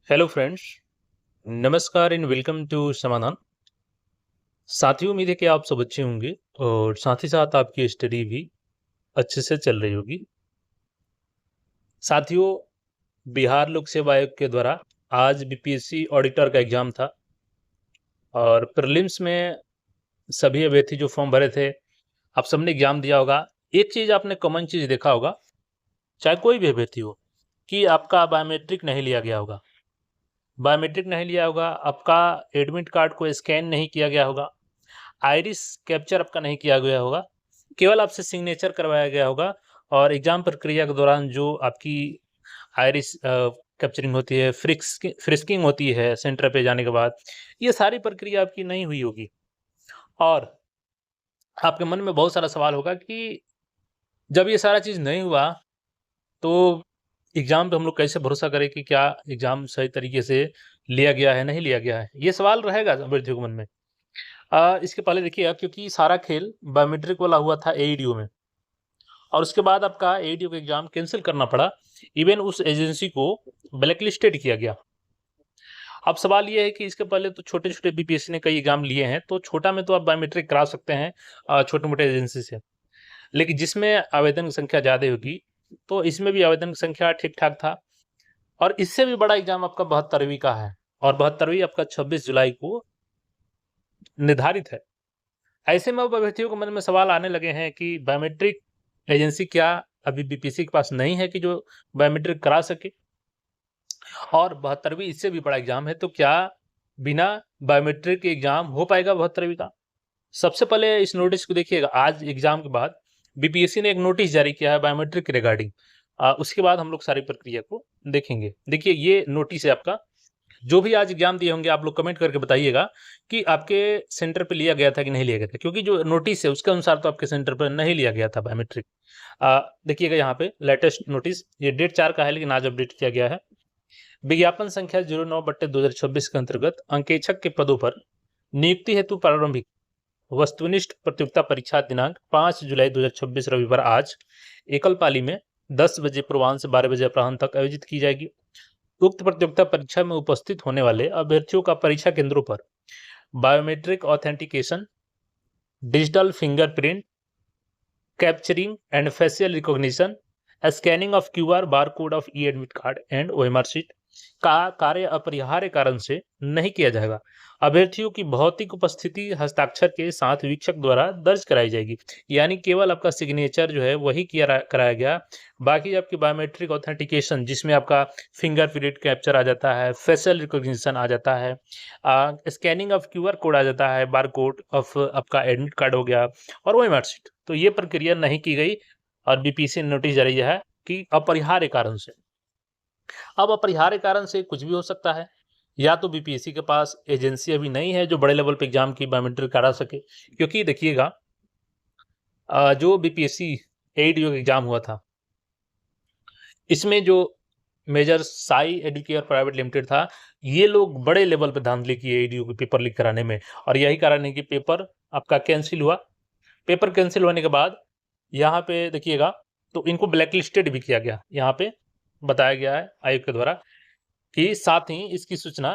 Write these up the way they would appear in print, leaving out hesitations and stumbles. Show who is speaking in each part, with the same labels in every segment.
Speaker 1: Hello friends, नमस्कार and welcome to समाधान। साथियों, उम्मीद है कि आप सब अच्छे होंगे और साथ ही साथ आपकी स्टडी भी अच्छे से चल रही होगी। साथियों, बिहार लोक सेवा आयोग के द्वारा आज बीपीएससी ऑडिटर का एग्जाम था और प्रीलिम्स में सभी अभ्यर्थी जो फॉर्म भरे थे, आप सबने एग्जाम दिया होगा। एक चीज़ आपने कॉमन चीज़ देखा होगा, चाहे कोई भी अभ्यर्थी हो, कि आपका बायोमेट्रिक नहीं लिया गया होगा। बायोमेट्रिक नहीं लिया होगा, आपका एडमिट कार्ड को स्कैन नहीं किया गया होगा, आइरिस कैप्चर आपका नहीं किया गया होगा, केवल आपसे सिग्नेचर करवाया गया होगा और एग्जाम प्रक्रिया के दौरान जो आपकी आइरिस कैप्चरिंग होती है, फ्रिस्किंग होती है सेंटर पे जाने के बाद, ये सारी प्रक्रिया आपकी नहीं हुई होगी। और आपके मन में बहुत सारा सवाल होगा कि जब ये सारा चीज़ नहीं हुआ, तो एग्जाम पे हम लोग कैसे भरोसा करें कि क्या एग्जाम सही तरीके से लिया गया है, नहीं लिया गया है? ये सवाल रहेगा अभ्यर्थियों के मन में। इसके पहले देखिए, क्योंकि सारा खेल बायोमेट्रिक वाला हुआ था एईडीओ में और उसके बाद आपका एईडीओ का एग्जाम कैंसिल करना पड़ा। इवन उस एजेंसी को ब्लैक लिस्टेड किया गया। अब सवाल ये है कि इसके पहले तो छोटे-छोटे बीपीएससी ने कई एग्जाम लिए हैं, तो छोटा में तो आप बायोमेट्रिक करा सकते हैं छोटे-मोटे एजेंसी से। लेकिन जिसमें आवेदन की संख्या ज़्यादा होगी, तो इसमें भी आवेदन की संख्या ठीक-ठाक था और इससे भी बड़ा एग्जाम आपका 72वीं का है और 72वीं आपका 26 जुलाई को निर्धारित है। ऐसे में अब अभ्यर्थियों के मन में सवाल आने लगे हैं कि बायोमेट्रिक एजेंसी क्या अभी बीपीएससी के पास नहीं है कि जो बायोमेट्रिक करा सके, और 72वीं इससे भी बड़ा एग्जाम है, तो क्या बिना बायोमेट्रिक के एग्जाम हो पाएगा 72वीं का? सबसे पहले इस नोटिस को देखिएगा। आज एग्जाम के बाद बीपीएससी ने एक नोटिस जारी किया है बायोमेट्रिक के रिगार्डिंग। उसके बाद हम लोग सारी प्रक्रिया को देखेंगे। देखिए, ये नोटिस है आपका। जो भी आज एग्जाम दिए होंगे, आप लोग कमेंट करके बताइएगा कि आपके सेंटर पे लिया गया था कि नहीं लिया गया था, क्योंकि जो नोटिस है उसके अनुसार तो आपके सेंटर पर नहीं लिया गया था बायोमेट्रिक। देखिएगा यहाँ पे लेटेस्ट नोटिस, ये डेट 4 का है लेकिन आज अपडेट किया गया है। विज्ञापन संख्या 09/2026 के अंतर्गत अंकेक्षक के पदों पर नियुक्ति हेतु प्रारंभिक वस्तुनिष्ठ प्रतियोगिता परीक्षा दिनांक 5 जुलाई 2026 रविवार आज एकल पाली में 10 बजे पूर्वाह्न से 12 बजे अपराह्न तक आयोजित की जाएगी। उक्त प्रतियोगिता परीक्षा में उपस्थित होने वाले अभ्यर्थियों का परीक्षा केंद्रों पर biometric authentication, digital fingerprint capturing and facial recognition, scanning of QR bar code of E admit card and OMR sheet का कार्य अपरिहार्य कारण से नहीं किया जाएगा। अभ्यर्थियों की भौतिक उपस्थिति हस्ताक्षर के साथ वीक्षक द्वारा दर्ज कराई जाएगी। यानी केवल आपका सिग्नेचर जो है वही कराया गया। बाकी आपकी बायोमेट्रिक ऑथेंटिकेशन, जिसमें आपका फिंगरप्रिंट कैप्चर आ जाता है, फेशियल रिकॉग्निशन आ जाता है, स्कैनिंग ऑफ क्यूआर कोड आ जाता है, बार कोड ऑफ आपका एडमिट कार्ड हो गया और ओएमआर शीट, तो ये प्रक्रिया नहीं की गई और बीपीएससी ने नोटिस जारी है कि अपरिहार्य कारण से। अब अपरिहार्य कारण से कुछ भी हो सकता है, या तो बीपीएससी के पास एजेंसी अभी नहीं है जो बड़े लेवल पे एग्जाम की बायोमेट्रिक करा सके। क्योंकि देखिएगा, जो बीपीएससी एईडीओ एग्जाम हुआ था, इसमें जो major Sai Educare private limited था, ये लोग बड़े लेवल पे धांधली किए एईडीओ के पेपर लीक कराने में और यही कारण है कि पेपर आपका कैंसिल हुआ। पेपर कैंसिल होने के बाद यहाँ पे देखिएगा, तो इनको ब्लैक लिस्टेड भी किया गया। यहाँ पे बताया गया है आयोग के द्वारा कि साथ ही इसकी सूचना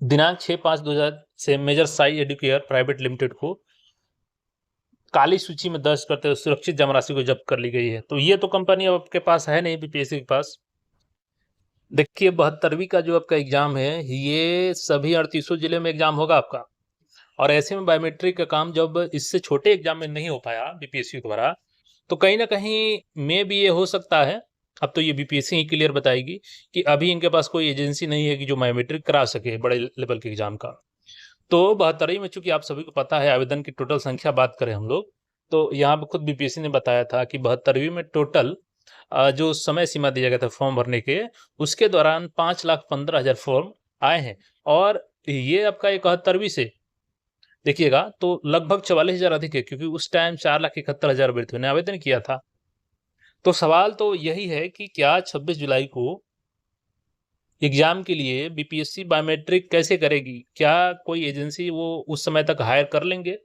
Speaker 1: दिनांक 6/5/2000 से major Sai Educare private limited को काली सूची में दर्ज करते हुए सुरक्षित जमा राशि को जब्त कर ली गई है। तो ये तो कंपनी अब आपके पास है नहीं, बीपीएससी के पास। देखिए, 72वीं का जो आपका एग्जाम है, ये सभी 38 जिले में एग्जाम होगा आपका, और ऐसे में बायोमेट्रिक का काम जब इससे छोटे एग्जाम में नहीं हो पाया बीपीएससी द्वारा, तो कहीं ना कहीं में भी ये हो सकता है। अब तो ये बीपीएससी ही क्लियर बताएगी कि अभी इनके पास कोई एजेंसी नहीं है कि जो बायोमेट्रिक करा सके बड़े लेवल के एग्जाम का। तो 72वीं में, चूंकि आप सभी को पता है आवेदन की टोटल संख्या बात करें हम लोग, तो यहाँ पे खुद बीपीएससी ने बताया था कि 72वीं में टोटल जो समय सीमा दिया गया था फॉर्म भरने के, उसके दौरान 5,15,000 फॉर्म आए हैं। और ये आपका 71वीं से देखिएगा तो लगभग 44,000 अधिक है, क्योंकि उस टाइम 4,71,000 अभ्यर्थियों ने आवेदन किया था। तो सवाल तो यही है कि क्या 26 जुलाई को एग्जाम के लिए बीपीएससी बायोमेट्रिक कैसे करेगी? क्या कोई एजेंसी वो उस समय तक हायर कर लेंगे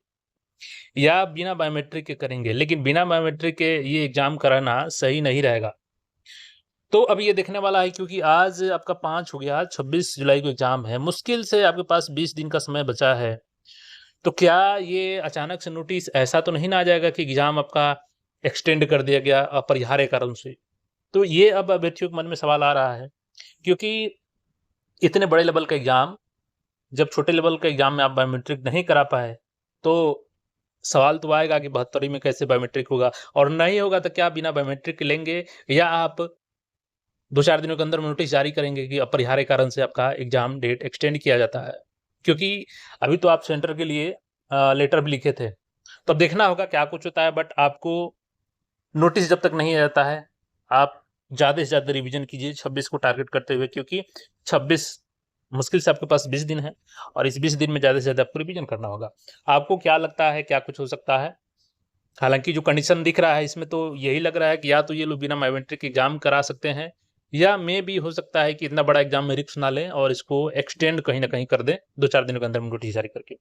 Speaker 1: या बिना बायोमेट्रिक के करेंगे? लेकिन बिना बायोमेट्रिक के ये एग्जाम कराना सही नहीं रहेगा। तो अब ये देखने वाला है, क्योंकि आज आपका 5 हो गया, 26 जुलाई को एग्ज़ाम है, मुश्किल से आपके पास 20 दिन का समय बचा है। तो क्या ये अचानक से नोटिस ऐसा तो नहीं ना आ जाएगा कि एग्ज़ाम आपका एक्सटेंड कर दिया गया अपरिहार्य कारण से? तो ये अब अभ्यर्थियों के मन में सवाल आ रहा है, क्योंकि इतने बड़े लेवल का एग्ज़ाम, जब छोटे लेवल के एग्ज़ाम में आप बायोमेट्रिक नहीं करा पाए, तो सवाल तो आएगा कि 72वीं में कैसे बायोमेट्रिक होगा, और नहीं होगा तो क्या बिना बायोमेट्रिक के लेंगे, या आप 2-4 दिनों के अंदर नोटिस जारी करेंगे कि अपरिहार्य कारण से आपका एग्ज़ाम डेट एक्सटेंड किया जाता है? क्योंकि अभी तो आप सेंटर के लिए लेटर भी लिखे थे। तो अब देखना होगा क्या कुछ होता है, बट आपको नोटिस जब तक नहीं आ जाता है, आप ज़्यादा से ज़्यादा रिवीजन कीजिए 26 को टारगेट करते हुए, क्योंकि 26 मुश्किल से आपके पास 20 दिन है, और इस 20 दिन में ज़्यादा से ज़्यादा आपको रिवीजन करना होगा। आपको क्या लगता है, क्या कुछ हो सकता है? हालाँकि जो कंडीशन दिख रहा है इसमें तो यही लग रहा है कि या तो ये लोग बिना बायोमेट्रिक एग्ज़ाम करा सकते हैं, या मेबी हो सकता है कि इतना बड़ा एग्ज़ाम में रिस्क ना लें और इसको एक्सटेंड कहीं न कहीं कर दें 2-4 दिनों के अंदर नोटिस जारी करके।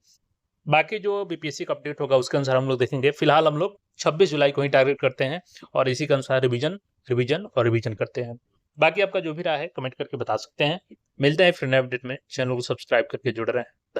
Speaker 1: बाकी जो बीपीएससी का अपडेट होगा उसके अनुसार हम लोग देखेंगे। फिलहाल हम लोग 26 जुलाई को ही टारगेट करते हैं, और इसी के अनुसार रिवीजन करते हैं। बाकी आपका जो भी राय है कमेंट करके बता सकते हैं। मिलते हैं फिर नए अपडेट में। चैनल को सब्सक्राइब करके जुड़े रहें।